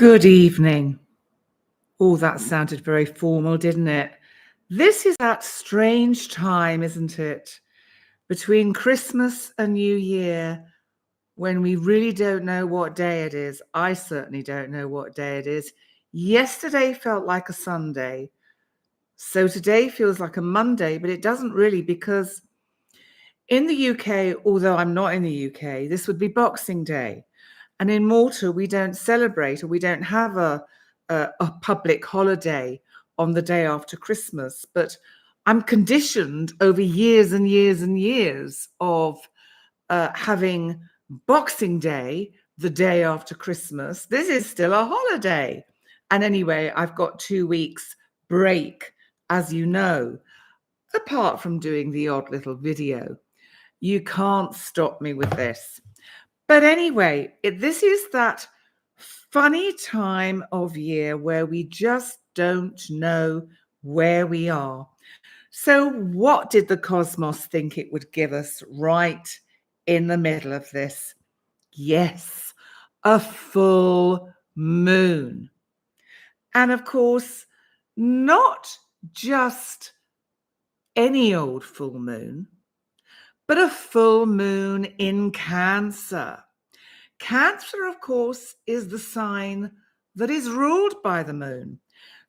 Good evening. Oh, that sounded very formal, didn't it? This is that strange time, isn't it? Between Christmas and New Year, when we really don't know what day it is. I certainly don't know what day it is. Yesterday felt like a Sunday. So today feels like a Monday, but it doesn't really, because in the UK, although I'm not in the UK, this would be Boxing Day. And in Malta, we don't celebrate, or we don't have a public holiday on the day after Christmas. But I'm conditioned over years and years and years of having Boxing Day the day after Christmas. This is still a holiday. And anyway, I've got 2 weeks break, as you know, apart from doing the odd little video. You can't stop me with this. But anyway, this is that funny time of year where we just don't know where we are. So what did the cosmos think it would give us right in the middle of this? Yes, a full moon. And of course, not just any old full moon, but a full moon in Cancer. Cancer, of course, is the sign that is ruled by the moon.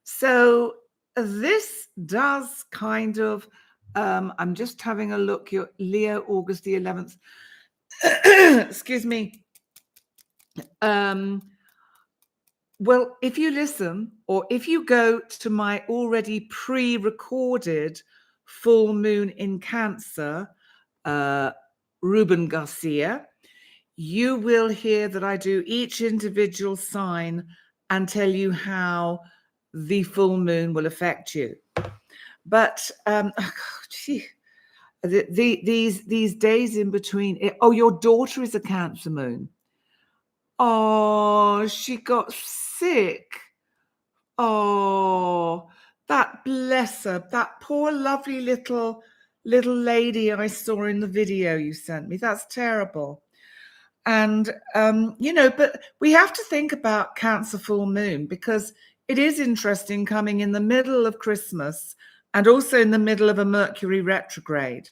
So this does kind of, I'm just having a look, your Leo, August the 11th. Excuse me. Well, if you listen, or if you go to my already pre-recorded full moon in Cancer, Ruben Garcia, you will hear that I do each individual sign and tell you how the full moon will affect you. But these days in between. Oh, your daughter is a Cancer moon. Oh, she got sick. Oh, that, bless her, that poor lovely little lady I saw in the video you sent me. That's terrible. And, but we have to think about Cancer full moon, because it is interesting coming in the middle of Christmas and also in the middle of a Mercury retrograde.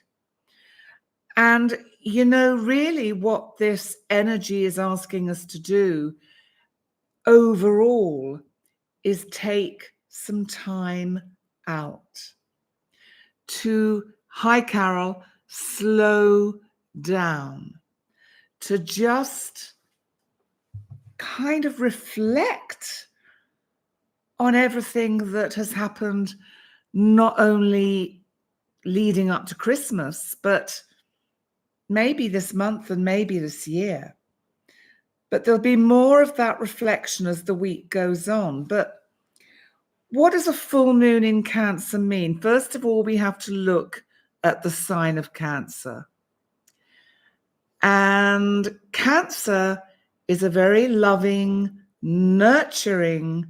And, really what this energy is asking us to do overall is take some time out to, hi Carol, slow down, to just kind of reflect on everything that has happened, not only leading up to Christmas, but maybe this month and maybe this year. But there'll be more of that reflection as the week goes on. But what does a full moon in Cancer mean? First of all, we have to look at the sign of Cancer. And Cancer is a very loving, nurturing,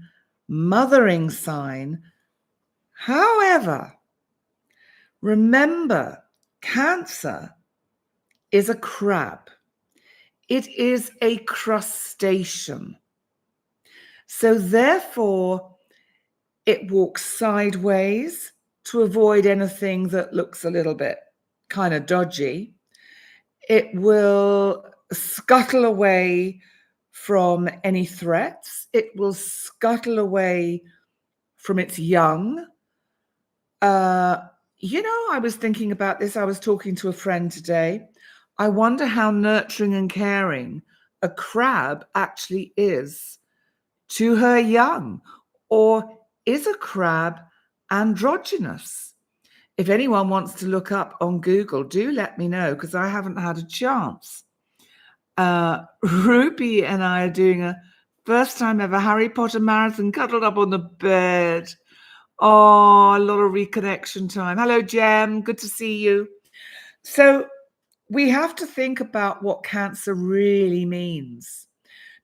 mothering sign. However, remember, Cancer is a crab. It is a crustacean. So therefore, it walks sideways to avoid anything that looks a little bit kind of dodgy. It will scuttle away from any threats. It will scuttle away from its young. I was thinking about this. I was talking to a friend today. I wonder how nurturing and caring a crab actually is to her young. Or is a crab androgynous? If anyone wants to look up on Google, do let me know, because I haven't had a chance. Ruby and I are doing a first time ever Harry Potter marathon, cuddled up on the bed. Oh, a lot of reconnection time. Hello, Jem. Good to see you. So we have to think about what Cancer really means.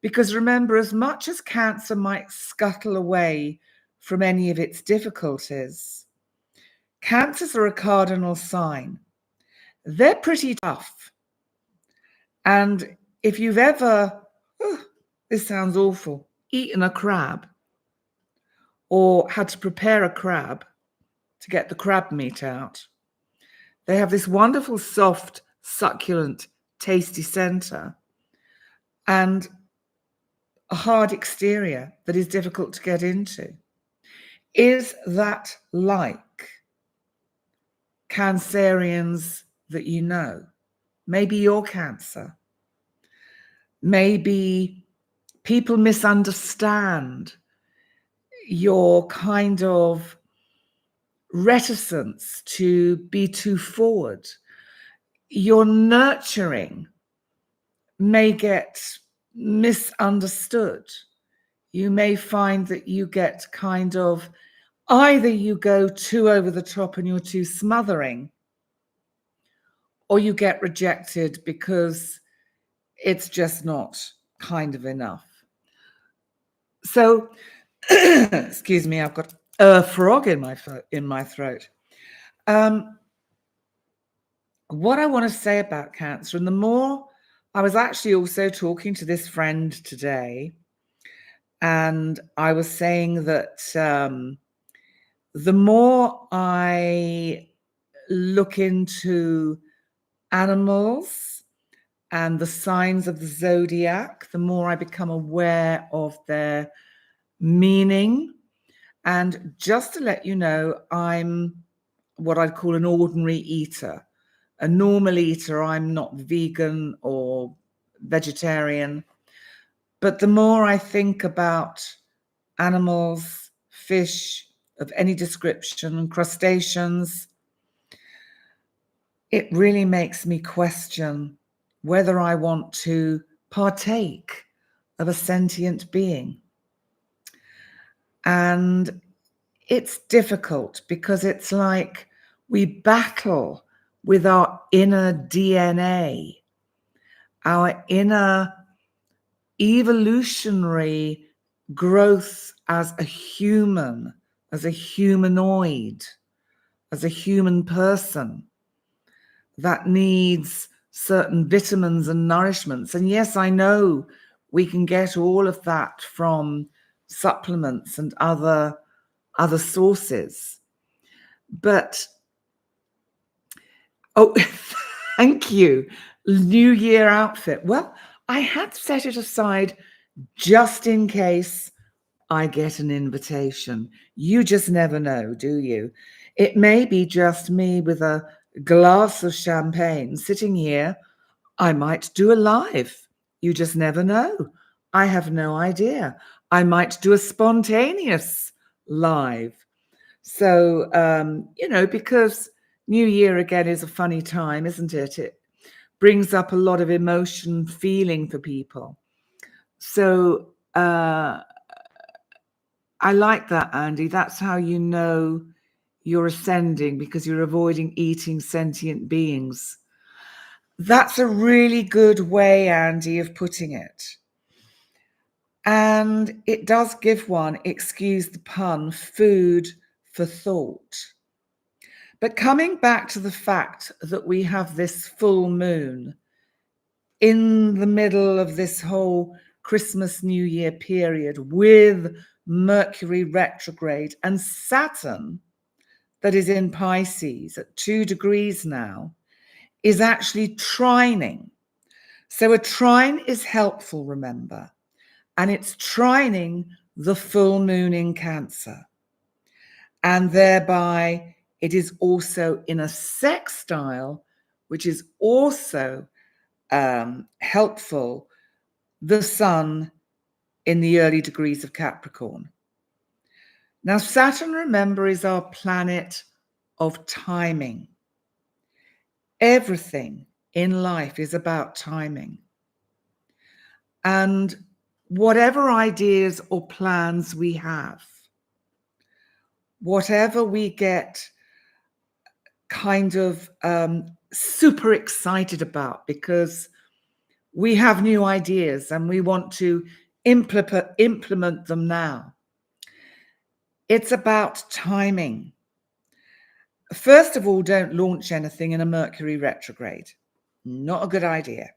Because remember, as much as Cancer might scuttle away from any of its difficulties, Cancers are a cardinal sign. They're pretty tough. And if you've ever, this sounds awful, eaten a crab or had to prepare a crab to get the crab meat out, they have this wonderful, soft, succulent, tasty center and a hard exterior that is difficult to get into. Is that like Cancerians that you know? Maybe you're Cancer. Maybe people misunderstand your kind of reticence to be too forward. Your nurturing may get misunderstood. You may find that you get kind of, either you go too over the top and you're too smothering, or you get rejected because it's just not kind of enough. So, excuse me, I've got a frog in my throat. What I want to say about Cancer, and the more I was actually also talking to this friend today, and I was saying that the more I look into animals and the signs of the zodiac, the more I become aware of their meaning. And just to let you know, I'm what I'd call an ordinary eater. A normal eater, I'm not vegan or vegetarian. But the more I think about animals, fish of any description, crustaceans, it really makes me question whether I want to partake of a sentient being. And it's difficult because it's like we battle with our inner DNA, our inner evolutionary growth as a human, as a humanoid, as a human person that needs certain vitamins and nourishments. And yes, I know we can get all of that from supplements and other sources. But, oh, thank you. New Year outfit. Well, I had set it aside just in case I get an invitation. You just never know, do you? It may be just me with a glass of champagne sitting here. I might do a live. You just never know. I have no idea. I might do a spontaneous live. So, because New Year again is a funny time, isn't it? It brings up a lot of emotion, feeling for people. So I like that, Andy. That's how you know you're ascending, because you're avoiding eating sentient beings. That's a really good way, Andy, of putting it. And it does give one, excuse the pun, food for thought. But coming back to the fact that we have this full moon in the middle of this whole Christmas, New Year period with Mercury retrograde and Saturn, that is in Pisces at 2 degrees now, is actually trining. So a trine is helpful, remember, and it's trining the full moon in Cancer. And thereby it is also in a sextile, which is also helpful, the Sun in the early degrees of Capricorn. Now, Saturn, remember, is our planet of timing. Everything in life is about timing. And whatever ideas or plans we have, whatever we get kind of super excited about because we have new ideas and we want to implement them now. It's about timing. First of all, don't launch anything in a Mercury retrograde. Not a good idea.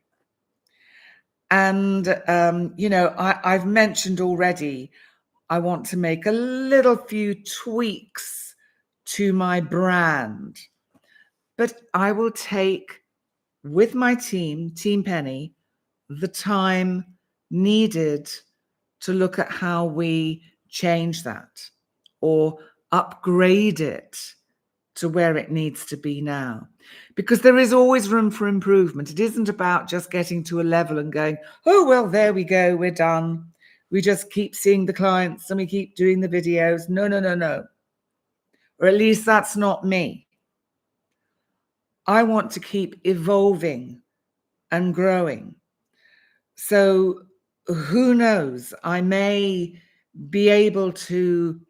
And, I've mentioned already, I want to make a little few tweaks to my brand, but I will take with my team, Team Penny, the time needed to look at how we change that or upgrade it to where it needs to be now. Because there is always room for improvement. It isn't about just getting to a level and going, oh, well, there we go, we're done. We just keep seeing the clients and we keep doing the videos. No, no, no, no. Or at least that's not me. I want to keep evolving and growing. So who knows? I may be able to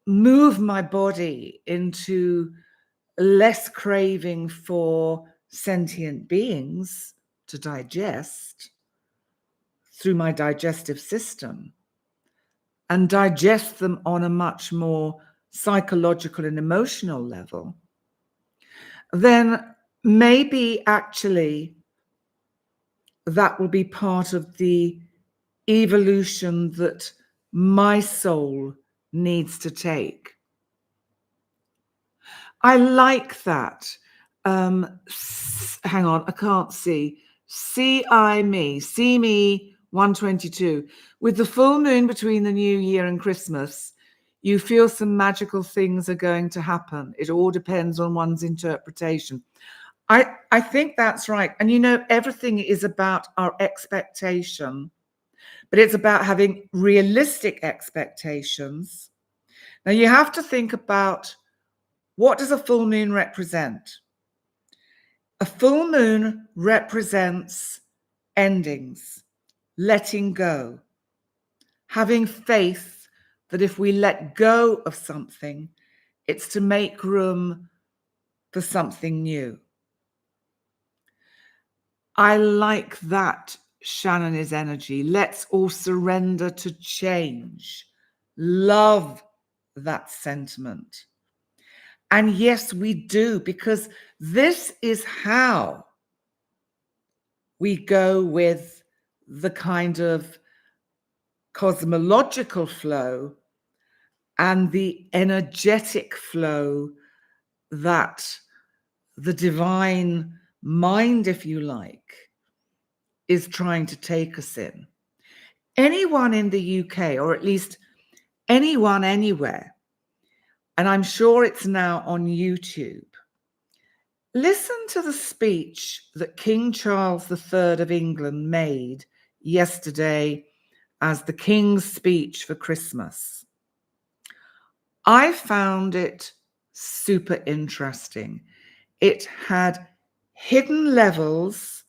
move my body into less craving for sentient beings to digest through my digestive system and digest them on a much more psychological and emotional level, then maybe actually that will be part of the evolution that my soul needs to take. I like that. Hang on, I can't see. See me 122. With the full moon between the New Year and Christmas, you feel some magical things are going to happen. It all depends on one's interpretation. I think that's right. And everything is about our expectation, but it's about having realistic expectations. Now you have to think about, what does a full moon represent? A full moon represents endings, letting go, having faith that if we let go of something, it's to make room for something new. I like that, Shannon, is energy. Let's all surrender to change. Love that sentiment. And yes, we do, because this is how we go with the kind of cosmological flow and the energetic flow that the divine mind, if you like, is trying to take us in. Anyone in the UK, or at least anyone anywhere, and I'm sure it's now on YouTube, listen to the speech that King Charles III of England made yesterday as the King's speech for Christmas. I found it super interesting. It had hidden levels,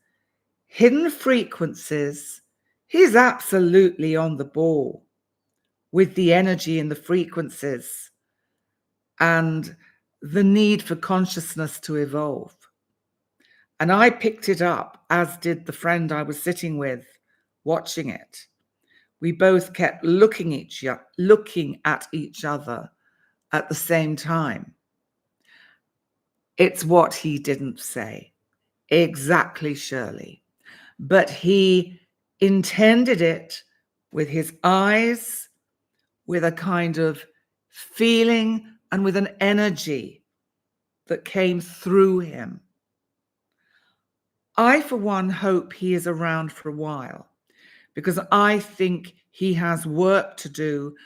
hidden frequencies. He's absolutely on the ball with the energy and the frequencies and the need for consciousness to evolve. And I picked it up, as did the friend I was sitting with watching it. We both kept looking at each other at the same time. It's what he didn't say. Exactly, Shirley. But he intended it with his eyes, with a kind of feeling and with an energy that came through him. I, for one, hope he is around for a while, because I think he has work to do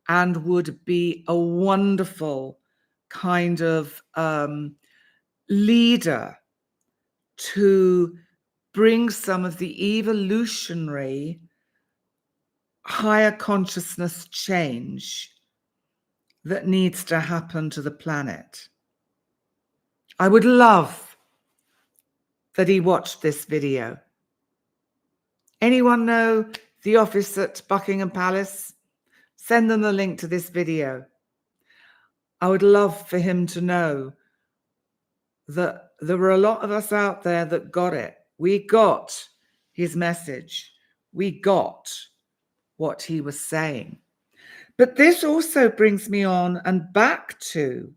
and would be a wonderful kind of leader to bring some of the evolutionary higher consciousness change that needs to happen to the planet. I would love that he watched this video. Anyone know the office at Buckingham Palace? Send them the link to this video. I would love for him to know that there were a lot of us out there that got it. We got his message. We got what he was saying. But this also brings me on and back to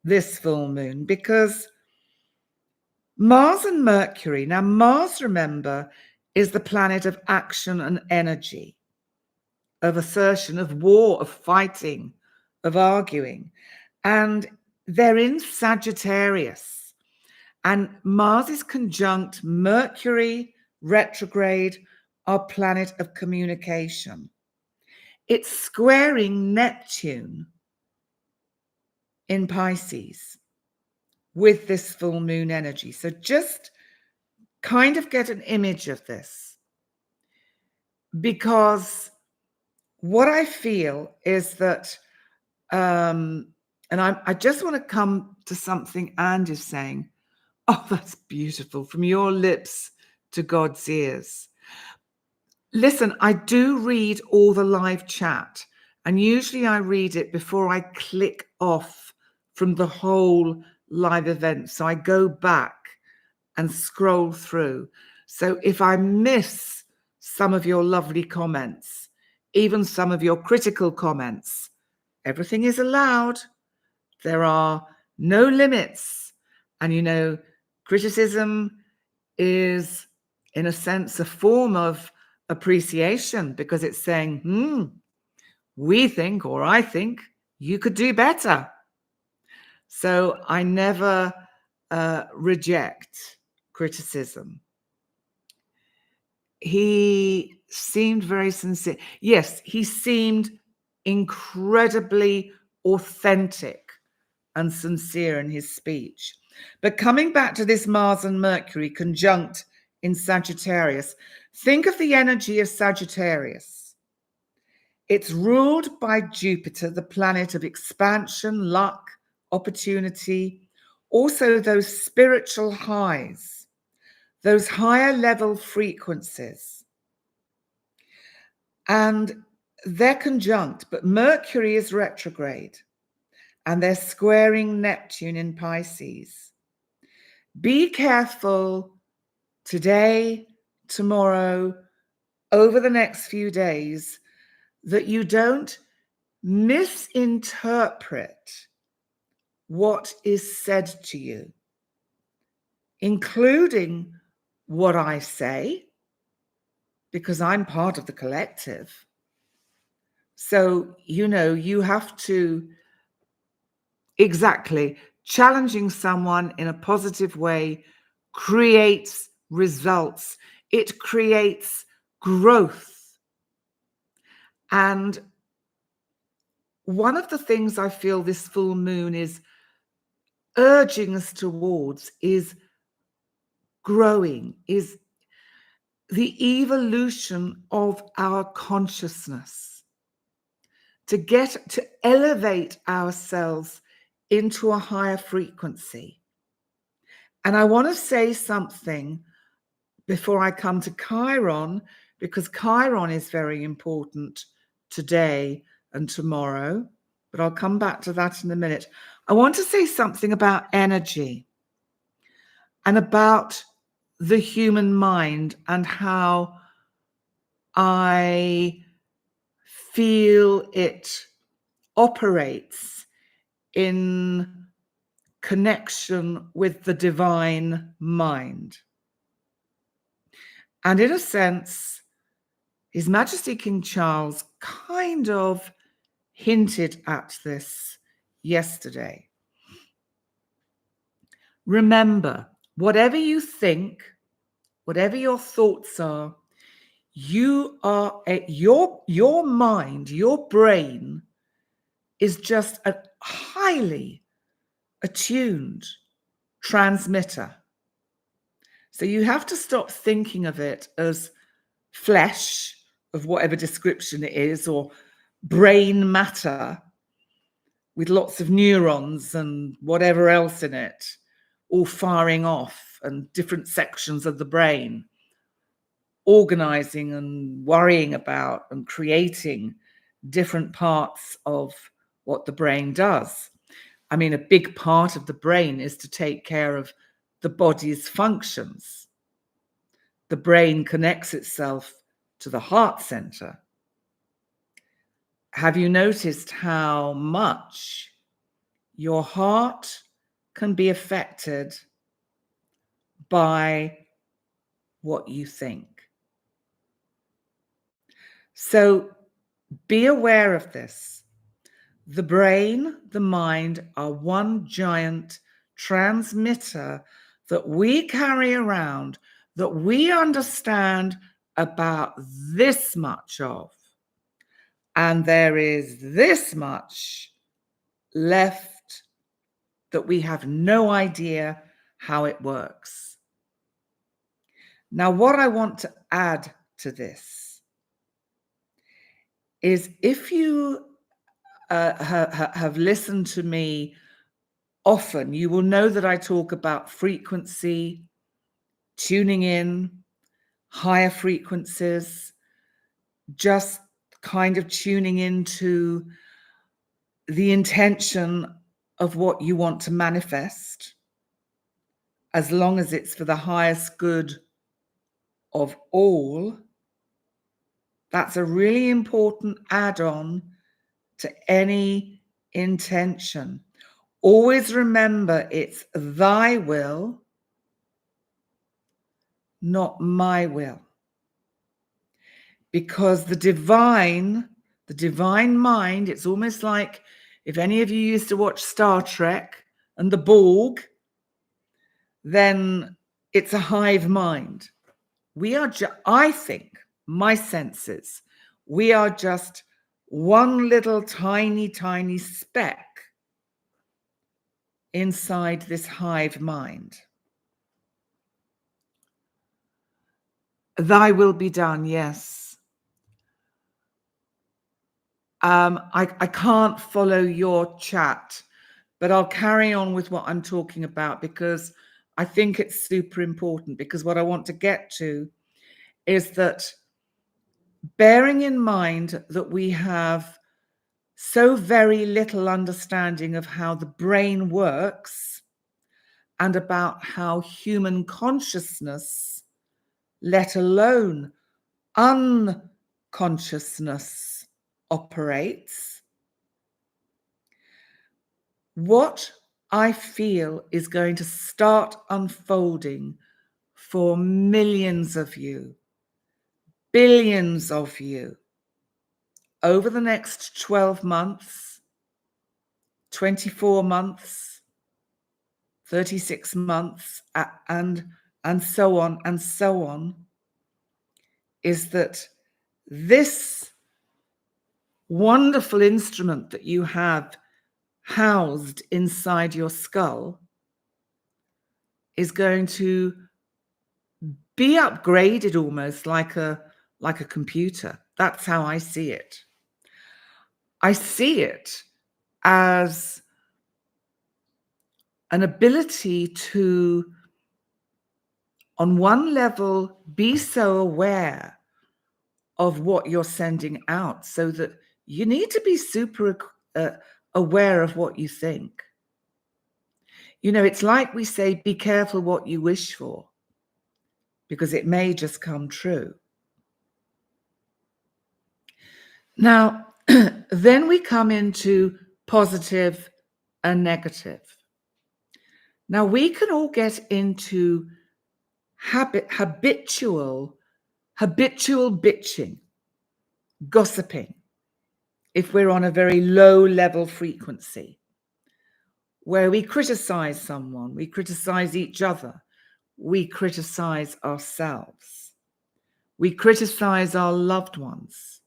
this full moon, because Mars and Mercury, now Mars, remember, is the planet of action and energy, of assertion, of war, of fighting, of arguing. And they're in Sagittarius. And Mars is conjunct Mercury retrograde, our planet of communication. It's squaring Neptune in Pisces with this full moon energy. So just kind of get an image of this, because what I feel is that, and I just want to come to something Andy's saying. Oh, that's beautiful. From your lips to God's ears. Listen, I do read all the live chat, and usually I read it before I click off from the whole live event. So I go back and scroll through. So if I miss some of your lovely comments, even some of your critical comments, everything is allowed. There are no limits. And you know, criticism is, in a sense, a form of appreciation, because it's saying, we think, or I think, you could do better. So I never reject criticism. He seemed very sincere. Yes, he seemed incredibly authentic and sincere in his speech. But coming back to this Mars and Mercury conjunct in Sagittarius, think of the energy of Sagittarius. It's ruled by Jupiter, the planet of expansion, luck, opportunity, also those spiritual highs, those higher level frequencies. And they're conjunct, but Mercury is retrograde, and they're squaring Neptune in Pisces. Be careful today, tomorrow, over the next few days, that you don't misinterpret what is said to you, including what I say, because I'm part of the collective. So, you know, you have to, exactly, challenging someone in a positive way creates results. It creates growth. And one of the things I feel this full moon is urging us towards is growing, is the evolution of our consciousness, to elevate ourselves into a higher frequency. And I want to say something before I come to Chiron, because Chiron is very important today and tomorrow, but I'll come back to that in a minute. I want to say something about energy and about the human mind and how I feel it operates in connection with the divine mind. And in a sense, His Majesty King Charles kind of hinted at this yesterday. Remember, whatever you think, whatever your thoughts are, you are your mind, your brain is just a highly attuned transmitter. So you have to stop thinking of it as flesh of whatever description it is, or brain matter with lots of neurons and whatever else in it, all firing off, and different sections of the brain organizing and worrying about and creating different parts of what the brain does. I mean, a big part of the brain is to take care of the body's functions. The brain connects itself to the heart center. Have you noticed how much your heart can be affected by what you think? So be aware of this. The brain, the mind are one giant transmitter that we carry around, that we understand about this much of. And there is this much left that we have no idea how it works. Now, what I want to add to this is, if you have listened to me often, you will know that I talk about frequency, tuning in, higher frequencies, just kind of tuning into the intention of what you want to manifest, as long as it's for the highest good of all. That's a really important add-on to any intention. Always remember, it's thy will, not my will. Because the divine mind, it's almost like, if any of you used to watch Star Trek and the Borg, then it's a hive mind. We are I think, my senses, we are just one little tiny speck inside this hive mind. Thy will be done, yes. I can't follow your chat, but I'll carry on with what I'm talking about, because I think it's super important. Because what I want to get to is that, bearing in mind that we have so very little understanding of how the brain works and about how human consciousness, let alone unconsciousness, operates, what I feel is going to start unfolding for millions of you, billions of you, over the next 12 months, 24 months, 36 months, and so on and so on, is that this wonderful instrument that you have housed inside your skull is going to be upgraded almost like a computer. That's how I see it. I see it as an ability to, on one level, be so aware of what you're sending out, so that you need to be super aware of what you think. You know, it's like we say, be careful what you wish for, because it may just come true. Now, then we come into positive and negative. Now, we can all get into habitual bitching, gossiping, if we're on a very low level frequency, where we criticize someone, we criticize each other, we criticize ourselves, we criticize our loved ones,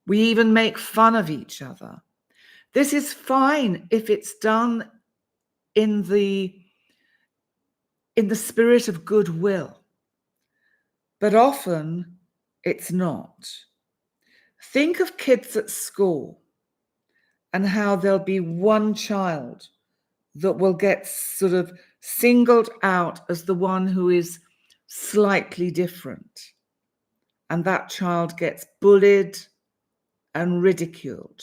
we even make fun of each other. This is fine if it's done in the spirit of goodwill, but often it's not. Think of kids at school and how there'll be one child that will get sort of singled out as the one who is slightly different. And that child gets bullied and ridiculed.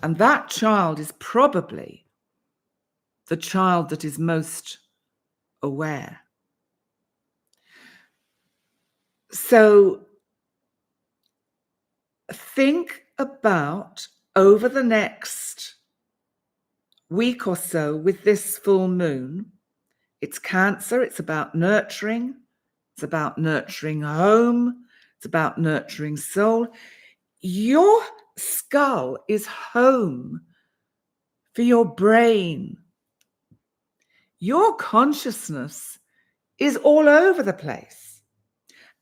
And that child is probably the child that is most aware. So think about, over the next week or so with this full moon, it's Cancer, it's about nurturing, it's about nurturing home, It's about nurturing soul. Your skull is home for your brain. Your consciousness is all over the place.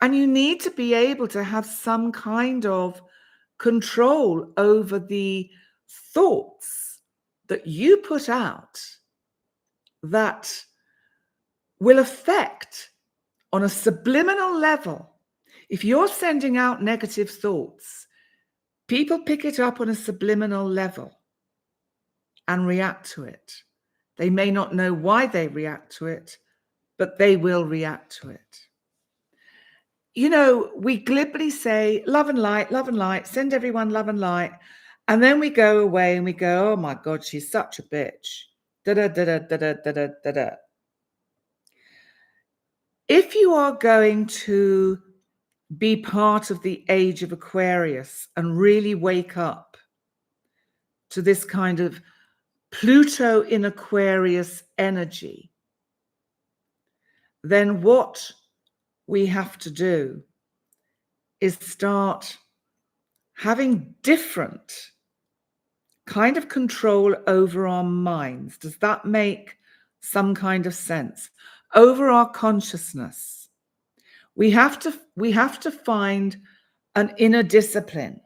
And you need to be able to have some kind of control over the thoughts that you put out that will affect on a subliminal level. If you're sending out negative thoughts, people pick it up on a subliminal level and react to it. They may not know why they react to it, but they will react to it. You know, we glibly say love and light, send everyone love and light. And then we go away and we go, oh my God, she's such a bitch. Da-da-da-da-da-da-da-da-da. If you are going to be part of the age of Aquarius and really wake up to this kind of Pluto in Aquarius energy, then what we have to do is start having different kind of control over our minds. Does that make some kind of sense? Over our consciousness. We have to find an inner discipline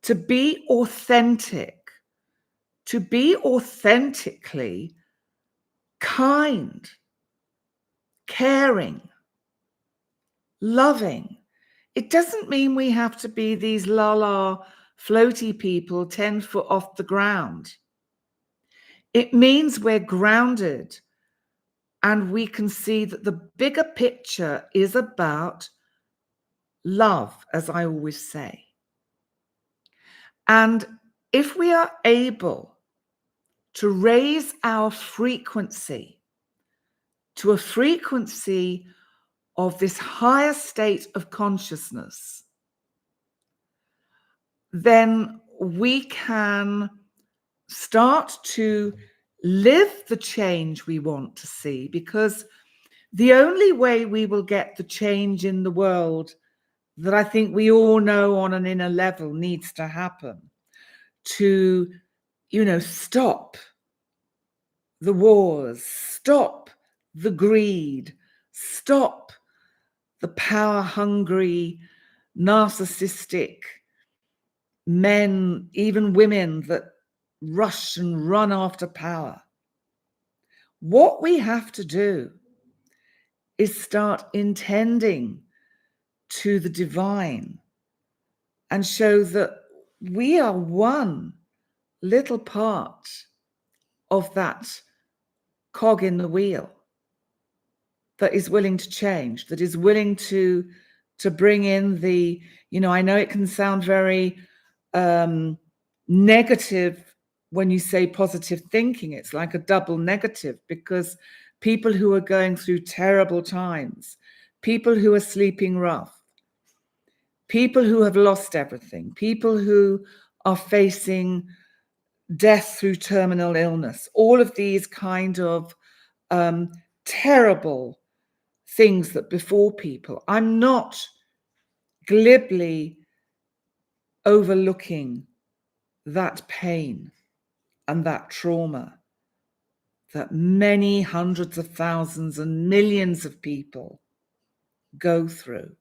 to be authentic, to be authentically kind, caring, loving. It doesn't mean we have to be these la-la floaty people 10 foot off the ground. It means we're grounded and we can see that the bigger picture is about love, as I always say. And if we are able to raise our frequency to a frequency of this higher state of consciousness, then we can start to live the change we want to see, because the only way we will get the change in the world that I think we all know on an inner level needs to happen to, stop the wars, stop the greed, stop the power-hungry, narcissistic men, even women that rush and run after power. What we have to do is start intending to the divine and show that we are one little part of that cog in the wheel that is willing to change, that is willing to bring in the, I know it can sound very negative when you say positive thinking. It's like a double negative, because people who are going through terrible times, people who are sleeping rough, people who have lost everything, people who are facing death through terminal illness, all of these kind of terrible things that befall people. I'm not glibly overlooking that pain and that trauma that many hundreds of thousands and millions of people go through.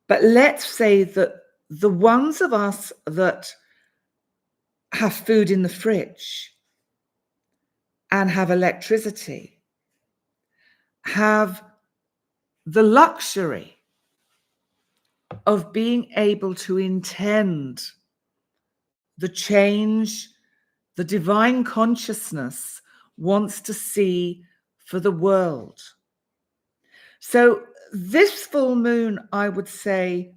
But let's say that the ones of us that have food in the fridge and have electricity have the luxury of being able to intend the change the divine consciousness wants to see for the world. So this full moon, I would say,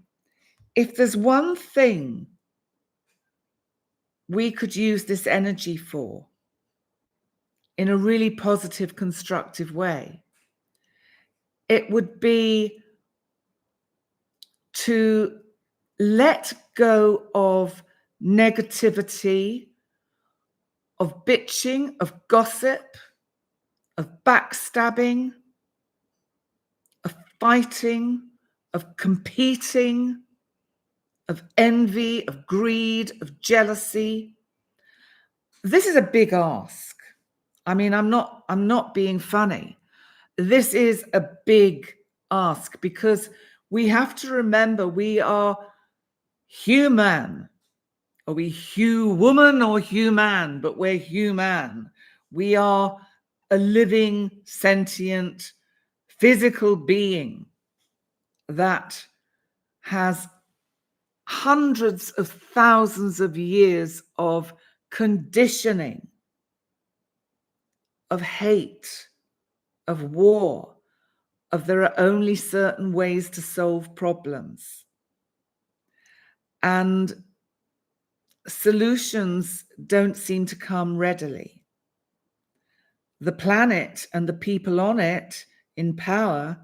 if there's one thing we could use this energy for in a really positive, constructive way, it would be to let go of negativity, of bitching, of gossip, of backstabbing, of fighting, of competing, of envy, of greed, of jealousy. This is a big ask. I mean, I'm not being funny. This is a big ask because we have to remember we are human. Are we woman or human? But we're human. We are a living, sentient, physical being that has hundreds of thousands of years of conditioning, of hate, of war, of there are only certain ways to solve problems. And solutions don't seem to come readily. The planet and the people on it in power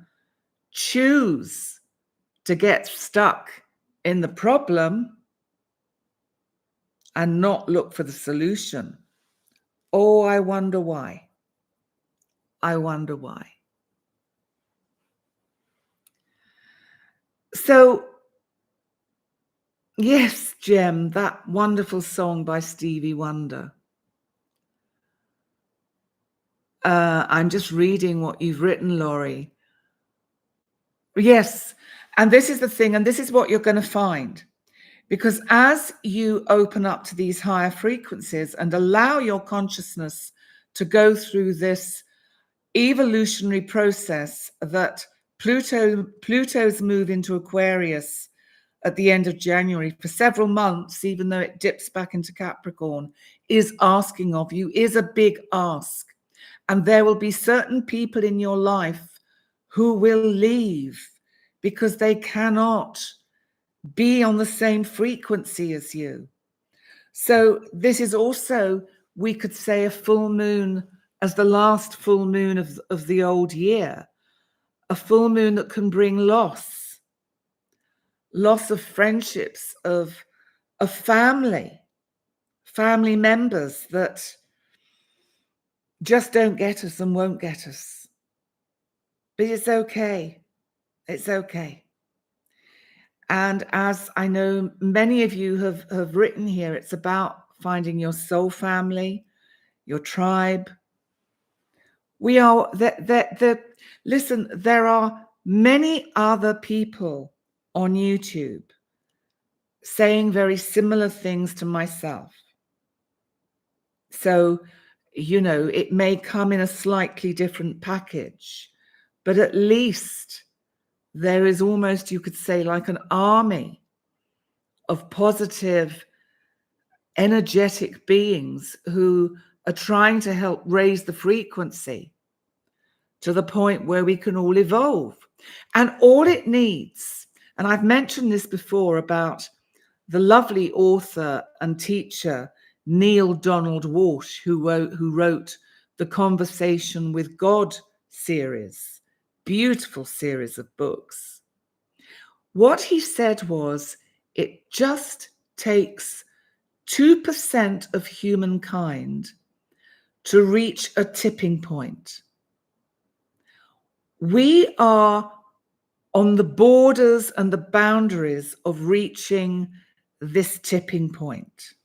choose to get stuck in the problem and not look for the solution. Oh, I wonder why. I wonder why. So, yes, Jem, that wonderful song by Stevie Wonder. I'm just reading what you've written, Laurie. Yes, and this is the thing, and this is what you're going to find. Because as you open up to these higher frequencies and allow your consciousness to go through this evolutionary process that Pluto's move into Aquarius at the end of January for several months, even though it dips back into Capricorn, is asking of you, is a big ask. And there will be certain people in your life who will leave because they cannot be on the same frequency as you. So this is also, we could say, a full moon as the last full moon of the old year, a full moon that can bring loss of friendships, of family members that just don't get us and won't get us. But it's okay. It's okay. And as I know many of you have written here, it's about finding your soul family, your tribe. Listen, there are many other people on YouTube saying very similar things to myself. So, it may come in a slightly different package, but at least there is almost, you could say, like an army of positive, energetic beings who are trying to help raise the frequency to the point where we can all evolve. And all it needs, and I've mentioned this before about the lovely author and teacher Neil Donald Walsh, who wrote the Conversation with God series, beautiful series of books. What he said was, it just takes 2% of humankind to reach a tipping point. We are on the borders and the boundaries of reaching this tipping point.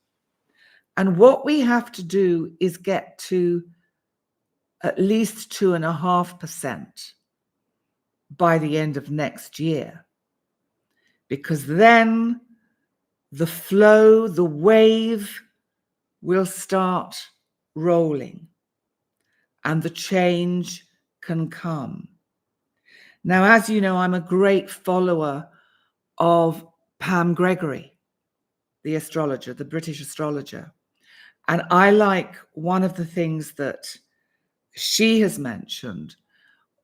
And what we have to do is get to at least 2.5% by the end of next year. Because then the flow, the wave will start rolling and the change can come. Now, as you know, I'm a great follower of Pam Gregory, the astrologer, the British astrologer. And I like one of the things that she has mentioned,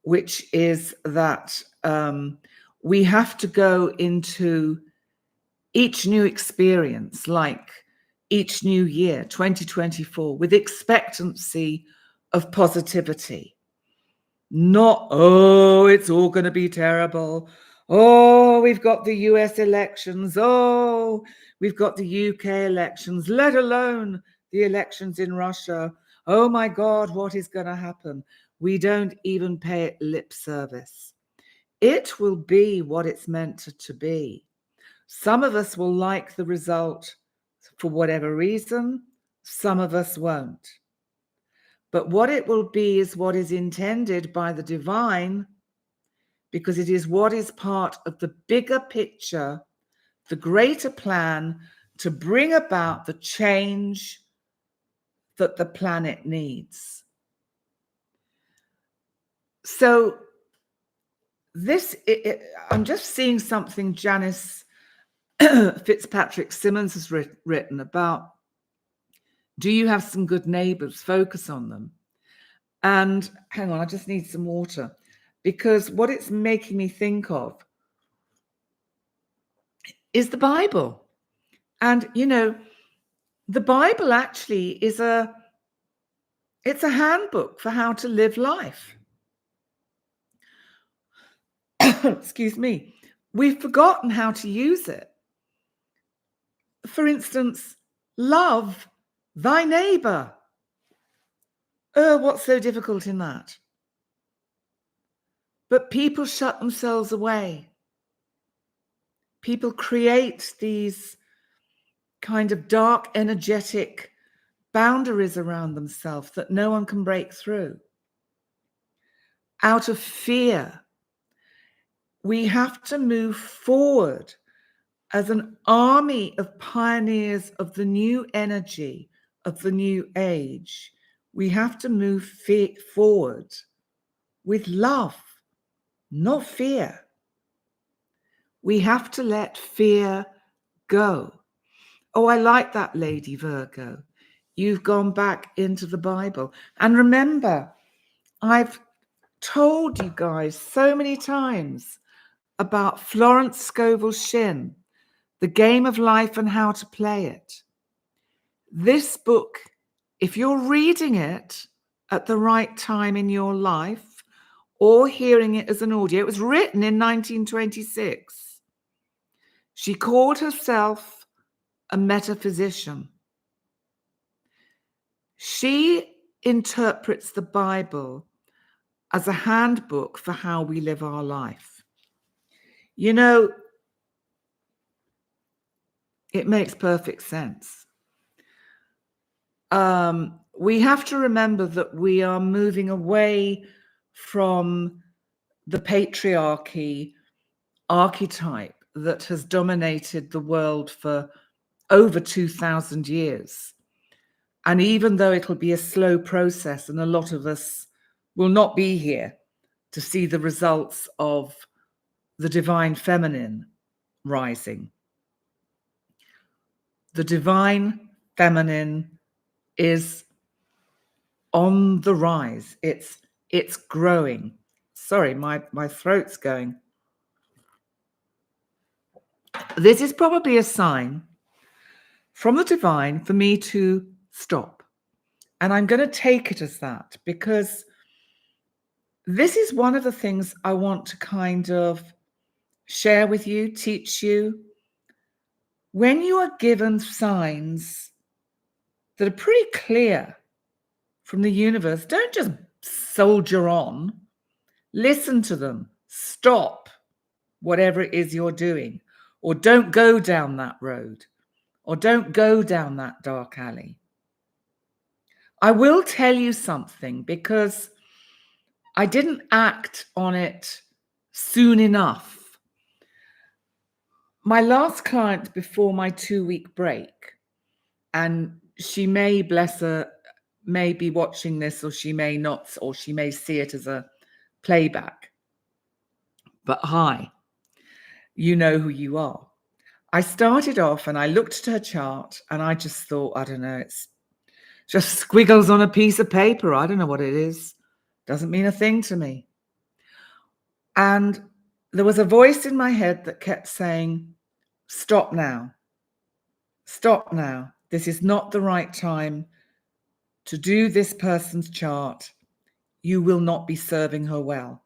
which is that we have to go into each new experience, like each new year, 2024, with expectancy of positivity. Not, oh, it's all going to be terrible. Oh, we've got the US elections. Oh, we've got the UK elections, let alone the elections in Russia. Oh my God, what is going to happen? We don't even pay it lip service. it will be what it's meant to be. Some of us will like the result for whatever reason, some of us won't. But what it will be is what is intended by the divine, because it is what is part of the bigger picture, the greater plan to bring about the change that the planet needs. So I'm just seeing something Janice Fitzpatrick Simmons has written about, do you have some good neighbors? Focus on them. And hang on, I just need some water, because what it's making me think of is the Bible. And, you know, the Bible actually it's a handbook for how to live life. Excuse me. We've forgotten how to use it. For instance, love thy neighbor. What's so difficult in that? But people shut themselves away. People create these kind of dark, energetic boundaries around themselves that no one can break through. Out of fear, we have to move forward as an army of pioneers of the new energy, of the new age. We have to move forward with love, not fear. We have to let fear go. Oh, I like that, Lady Virgo. You've gone back into the Bible. And remember, I've told you guys so many times about Florence Scovel Shinn, The Game of Life and How to Play It. This book, if you're reading it at the right time in your life or hearing it as an audio, it was written in 1926. She called herself a metaphysician. She interprets the Bible as a handbook for how we live our life. You know, it makes perfect sense. We have to remember that we are moving away from the patriarchy archetype that has dominated the world for over 2,000 years. And even though it'll be a slow process and a lot of us will not be here to see the results of the divine feminine rising. The divine feminine is on the rise. It's growing. Sorry, my throat's going. This is probably a sign from the divine for me to stop. And I'm going to take it as that, because this is one of the things I want to kind of share with you, teach you. When you are given signs that are pretty clear from the universe, don't just soldier on. Listen to them. Stop whatever it is you're doing, or don't go down that road, or don't go down that dark alley. I will tell you something, because I didn't act on it soon enough. My last client before my 2-week break, and she may, bless her, may be watching this, or she may not, or she may see it as a playback. But hi, you know who you are. I started off and I looked at her chart and I just thought, I don't know, it's just squiggles on a piece of paper. I don't know what it is. Doesn't mean a thing to me. And there was a voice in my head that kept saying, stop now. Stop now. This is not the right time to do this person's chart. You will not be serving her well.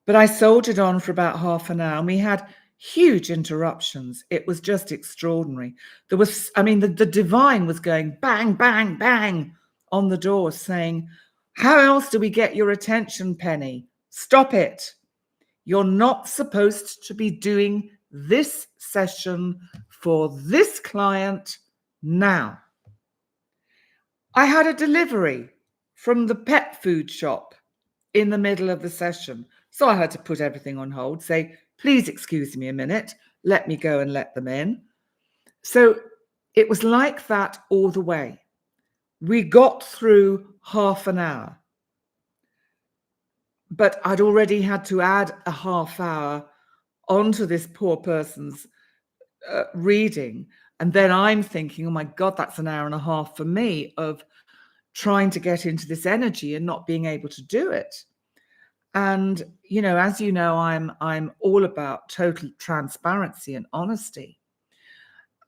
But I soldiered on for about half an hour, and we had huge interruptions. It was just extraordinary. There was, I mean, the divine was going bang, bang, bang on the door saying, how else do we get your attention, Penny? Stop it. You're not supposed to be doing this session for this client now. I had a delivery from the pet food shop in the middle of the session. So I had to put everything on hold, say, please excuse me a minute, let me go and let them in. So it was like that all the way. We got through half an hour, but I'd already had to add a half hour onto this poor person's reading. And then I'm thinking, oh my God, that's an hour and a half for me of trying to get into this energy and not being able to do it. And, you know, as you know, I'm all about total transparency and honesty.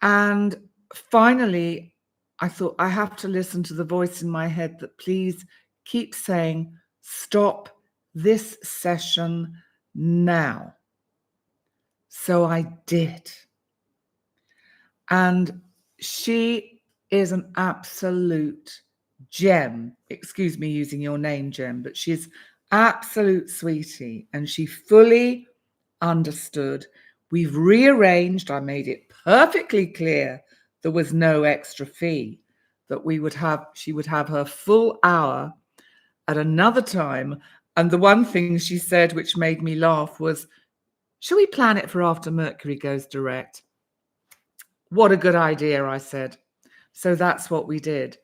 And finally, I thought I have to listen to the voice in my head that please keep saying, stop this session now. So I did. And she is an absolute gem. Excuse me using your name, Gem, but she's absolute sweetie. And she fully understood. We've rearranged. I made it perfectly clear there was no extra fee, that she would have her full hour at another time. And the one thing she said, which made me laugh, was, should we plan it for after Mercury goes direct? What a good idea, I said. So that's what we did.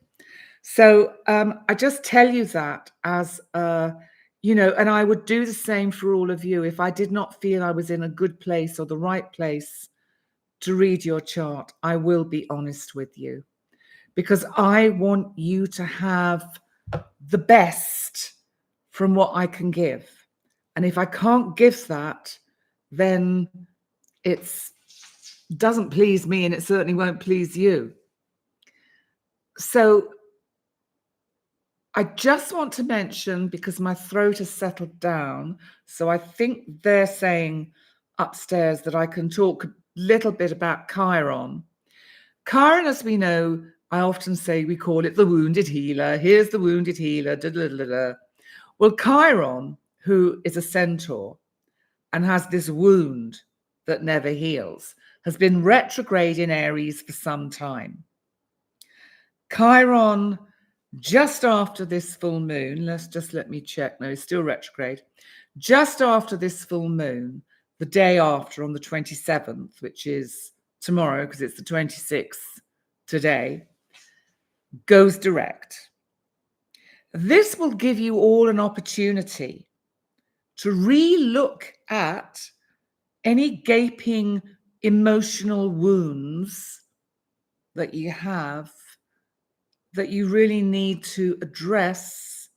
So I just tell you that as, you know, and I would do the same for all of you. If I did not feel I was in a good place or the right place to read your chart, I will be honest with you, because I want you to have the best from what I can give. And if I can't give that, then it doesn't please me, and it certainly won't please you. So I just want to mention, because my throat has settled down, so I think they're saying upstairs that I can talk a little bit about Chiron. Chiron, as we know, I often say we call it the wounded healer. Here's the wounded healer. Da, da, da, da. Well, Chiron, who is a centaur and has this wound that never heals, has been retrograde in Aries for some time. Chiron, just after this full moon, let me check. No, it's still retrograde. Just after this full moon, the day after, on the 27th, which is tomorrow because it's the 26th today, goes direct. This will give you all an opportunity to re-look at any gaping emotional wounds that you have that you really need to address,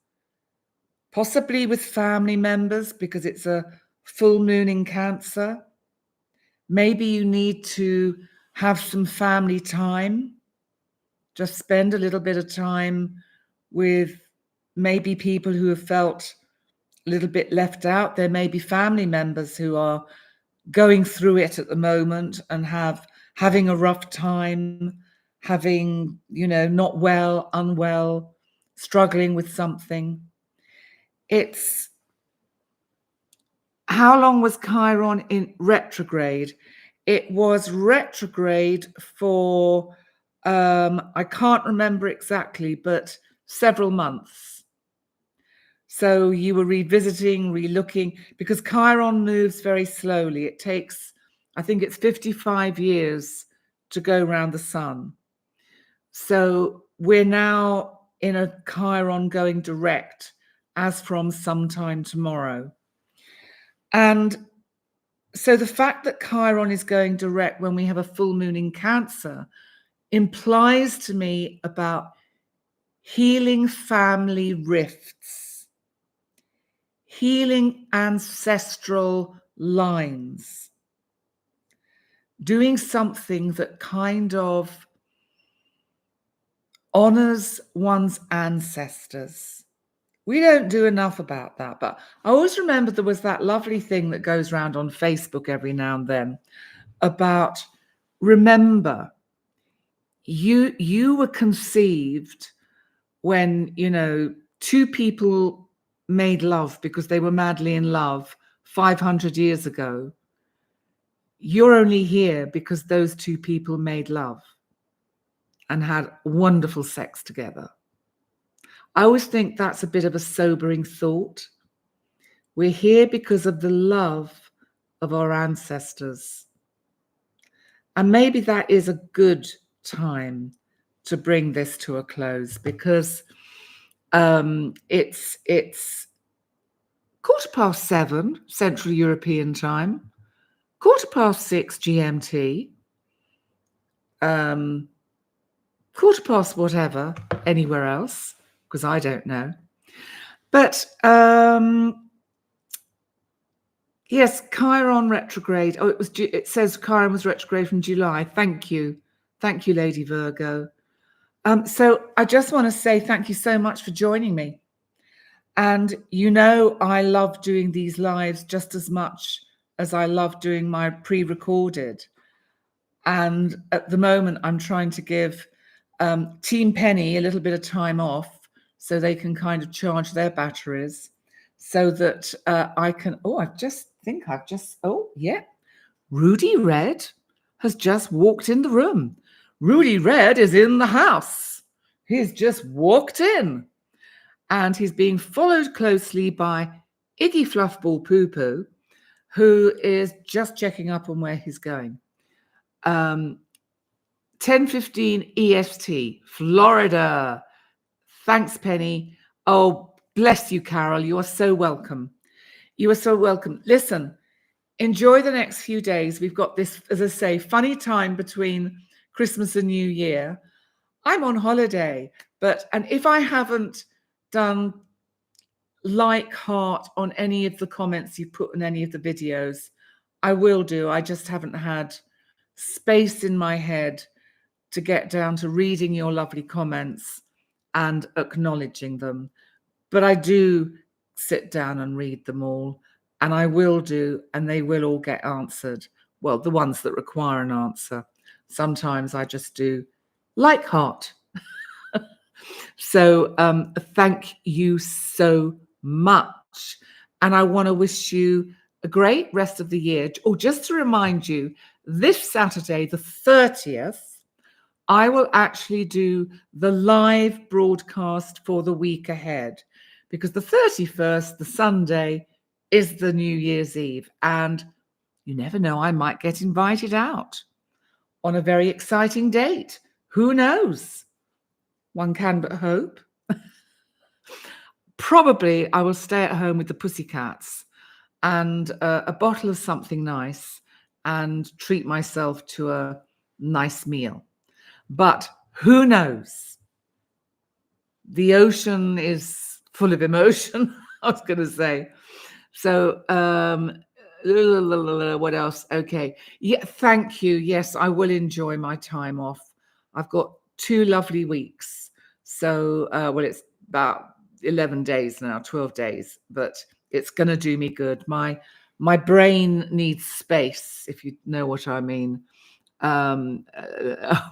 possibly with family members, because it's a full moon in Cancer. Maybe you need to have some family time. Just spend a little bit of time with maybe people who have felt a little bit left out. There may be family members who are going through it at the moment and having a rough time, having, you know, not well, unwell, struggling with something. It's, how long was Chiron in retrograde? It was retrograde for, I can't remember exactly, but several months. So you were revisiting, relooking, because Chiron moves very slowly. It takes, I think it's 55 years to go around the sun. So we're now in a Chiron going direct as from sometime tomorrow. And so the fact that Chiron is going direct when we have a full moon in Cancer implies to me about healing family rifts, healing ancestral lines, doing something that kind of honors one's ancestors. We don't do enough about that, but I always remember there was that lovely thing that goes around on Facebook every now and then about, remember, you were conceived when, you know, two people made love because they were madly in love 500 years ago, you're only here because those two people made love and had wonderful sex together. I always think that's a bit of a sobering thought. We're here because of the love of our ancestors. And maybe that is a good time to bring this to a close, because it's 7:15 Central European time, 6:15 GMT, 6:15 whatever anywhere else, because I don't know. But yes, Chiron retrograde. Oh, it says Chiron was retrograde from July. Thank you, Lady Virgo. So I just want to say thank you so much for joining me. And I love doing these lives just as much as I love doing my pre-recorded. And at the moment, I'm trying to give Team Penny a little bit of time off so they can kind of charge their batteries, so that I can. Rudy Red has just walked in the room. Rudy Red is in the house. He's just walked in. And he's being followed closely by Iggy Fluffball Poo Poo, who is just checking up on where he's going. 10:15 EST, Florida. Thanks, Penny. Oh, bless you, Carol. You are so welcome. You are so welcome. Listen, enjoy the next few days. We've got this, as I say, funny time between Christmas and New Year. I'm on holiday, and if I haven't done like heart on any of the comments you put in any of the videos, I will do. I just haven't had space in my head to get down to reading your lovely comments and acknowledging them. But I do sit down and read them all, and I will do, and they will all get answered. Well, the ones that require an answer. Sometimes I just do like heart. So thank you so much. And I want to wish you a great rest of the year. Oh, just to remind you, this Saturday, the 30th, I will actually do the live broadcast for the week ahead, because the 31st, the Sunday, is the New Year's Eve. And you never know, I might get invited out on a very exciting date. Who knows? One can but hope. Probably I will stay at home with the pussycats and a bottle of something nice and treat myself to a nice meal. But who knows? The ocean is full of emotion, I was going to say. So what else? Okay. Yeah, thank you. Yes, I will enjoy my time off. I've got 2 lovely weeks. So, it's about 11 days now, 12 days, but it's going to do me good. My brain needs space, if you know what I mean.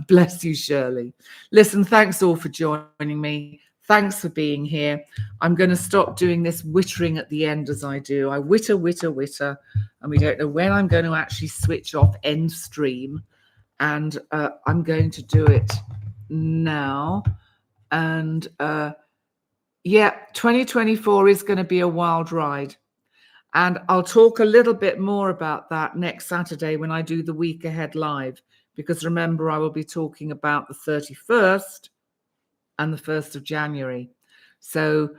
Bless you, Shirley. Listen, thanks all for joining me. Thanks for being here. I'm going to stop doing this wittering at the end as I do. I witter, and we don't know when I'm going to actually switch off end stream. And I'm going to do it now. And 2024 is going to be a wild ride. And I'll talk a little bit more about that next Saturday when I do the week ahead live, because remember, I will be talking about the 31st and the 1st of January. So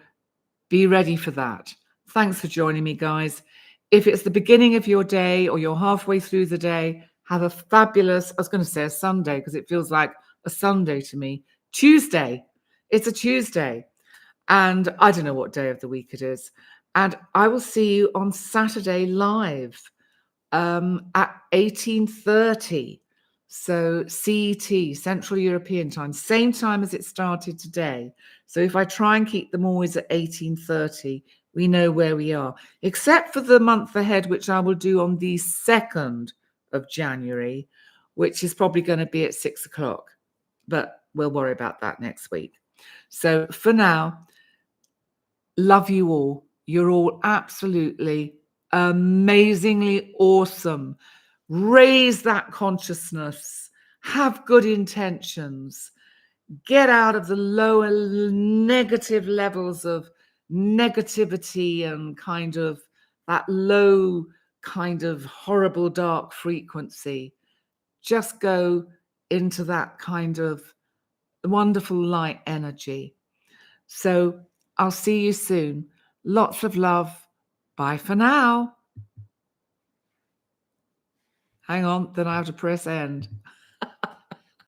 be ready for that. Thanks for joining me, guys. If it's the beginning of your day or you're halfway through the day, have a fabulous, I was going to say a Sunday because it feels like a Sunday to me. Tuesday. It's a Tuesday. And I don't know what day of the week it is. And I will see you on Saturday live at 18:30. So CET, Central European time, same time as it started today. So if I try and keep them always at 18:30, we know where we are, except for the month ahead, which I will do on the 2nd of January, which is probably going to be at 6 o'clock. But we'll worry about that next week. So for now, love you all. You're all absolutely amazingly awesome. Raise that consciousness. Have good intentions. Get out of the lower negative levels of negativity and kind of that low kind of horrible dark frequency. Just go into that kind of wonderful light energy. So I'll see you soon. Lots of love. Bye for now. Hang on, then I have to press end.